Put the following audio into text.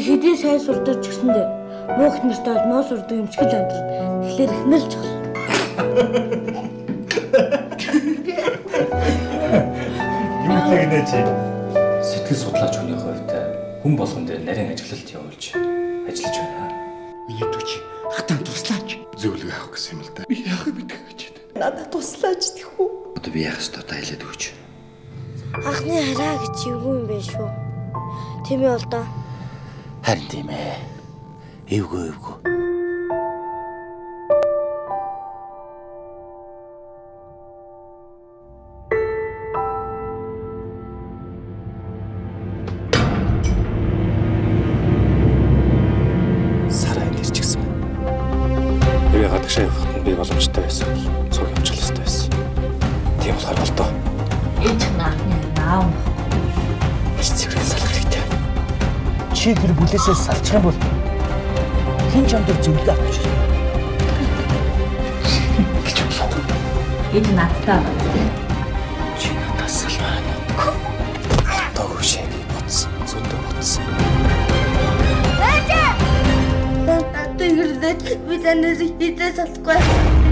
хэдий сайн сурдаг ч гэсэндээ муухт нартай бол муу сурдаг юм ч гэж амтраад тэгэхээр ихнэрч байгаа. Юу тэгнэ чи? Сэтгэл судлаач хүний хувьд хүн болгон дээр нарийн ажиглалт явуулж ажиллаж байна. Миний дүүч хатан туслаач. Зөвлөгөө авах гэсэн юм л да. Би яах вэ гэж байна. Надад туслаач тэхүү. Одоо би яах ёстой та хэлээд өгч. Анхны хараа гэж эвгүй юм байна шүү. Тийм ээ бол доо. Харин тийм ээ. Эвгүй. Сарай нэрчгсэн. Тэгээ гадагшаа явахад нь би боломжтой байсан бол цуг явуулах хэрэгтэй байсан. Тийм болохоор болдоо. Ээж наахны наав. Хэцүүрээ салах хэрэгтэй. Чи тэр бүлээсээ салчих юм бол хин ч амдэр зөвлөгөө авч. Гэж болохгүй. Энэ надтай байна. Чи надаас салмаар. Тог шэний бодсон. Зөндөө бодсон. Тэгэрдээ би танаас хитээс салахгүй.